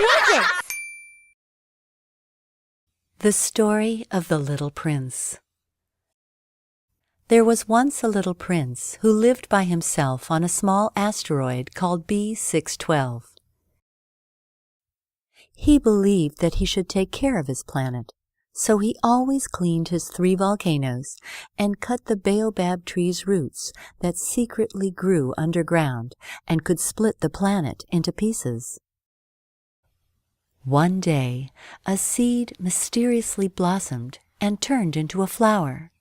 Boopanpankids! The Story of the Little Prince. There was once a little prince who lived by himself on a small asteroid called B612. He believed that he should take care of his planet, so he always cleaned his 3 volcanoes and cut the baobab tree's roots that secretly grew underground and could split the planet into pieces. One day, a seed mysteriously blossomed and turned into a flower.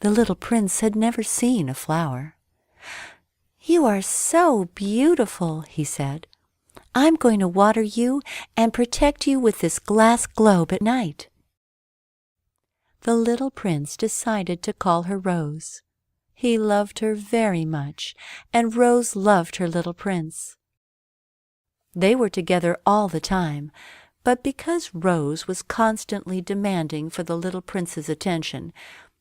The little prince had never seen a flower. "You are so beautiful," he said. "I'm going to water you and protect you with this glass globe at night." The little prince decided to call her Rose. He loved her very much, and Rose loved her little prince. They were together all the time, but because Rose was constantly demanding for the little prince's attention,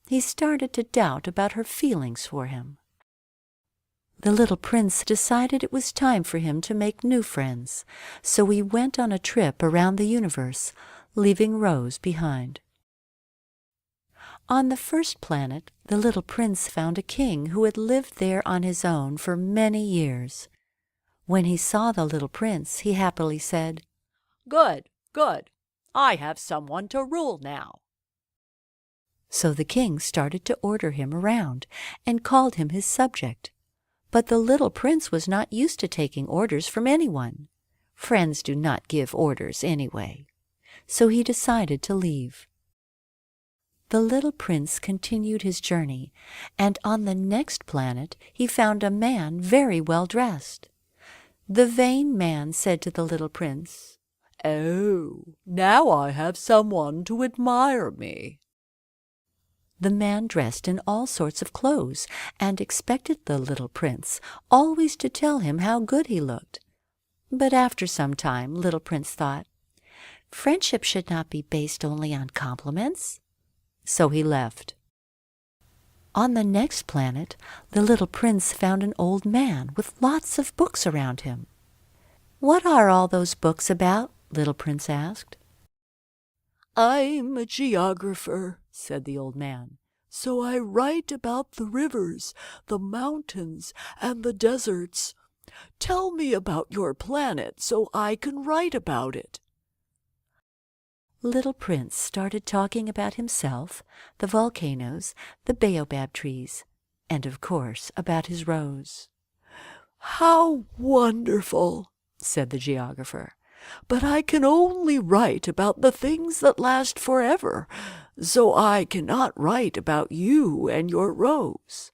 he started to doubt about her feelings for him. The little prince decided it was time for him to make new friends, so he went on a trip around the universe, leaving Rose behind. On the first planet, the little prince found a king who had lived there on his own for many years. When he saw the little prince, he happily said, "Good, good. I have someone to rule now." So the king started to order him around and called him his subject. But the little prince was not used to taking orders from anyone. Friends do not give orders anyway. So he decided to leave. The little prince continued his journey, and on the next planet he found a man very well dressed. The vain man said to the little prince, "Oh, now I have someone to admire me." The man dressed in all sorts of clothes and expected the little prince always to tell him how good he looked. But after some time, little prince thought, friendship should not be based only on compliments. So he left. On the next planet, the little prince found an old man with lots of books around him. "What are all those books about?" little prince asked. "I'm a geographer," said the old man, "so I write about the rivers, the mountains, and the deserts. Tell me about your planet so I can write about it." Little Prince started talking about himself, the volcanoes, the baobab trees, and of course about his Rose. "How wonderful," said the geographer. "But I can only write about the things that last forever, so I cannot write about you and your Rose."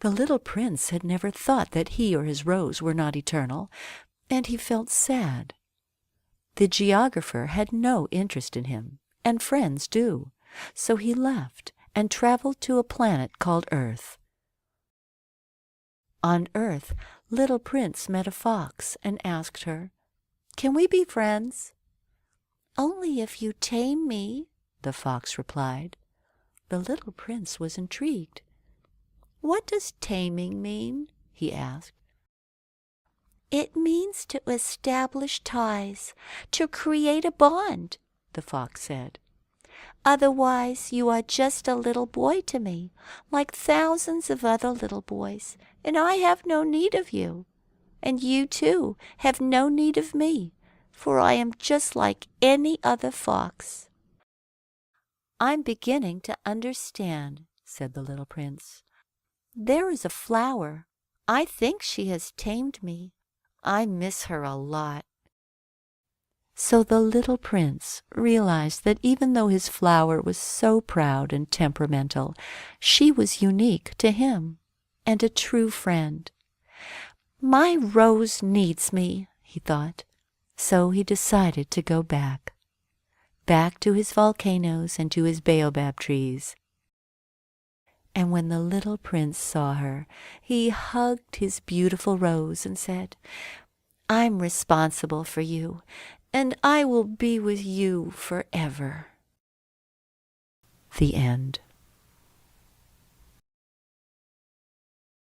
The little prince had never thought that he or his Rose were not eternal, and he felt sad. The geographer had no interest in him, and friends do, so he left and traveled to a planet called Earth. On Earth, little Prince met a fox and asked her, "Can we be friends?" "Only if you tame me," the fox replied. The little prince was intrigued. "What does taming mean?" he asked. "It means to establish ties, to create a bond," the fox said. "Otherwise you are just a little boy to me, like thousands of other little boys, and I have no need of you. And you, too, have no need of me, for I am just like any other fox." "I'm beginning to understand," said the little prince. "There is a flower. I think she has tamed me. I miss her a lot." So the little prince realized that even though his flower was so proud and temperamental, she was unique to him and a true friend. "My Rose needs me," he thought. So he decided to go back to his volcanoes and to his baobab trees. And when the little prince saw her, he hugged his beautiful Rose and said, "I'm responsible for you, and I will be with you forever." The end.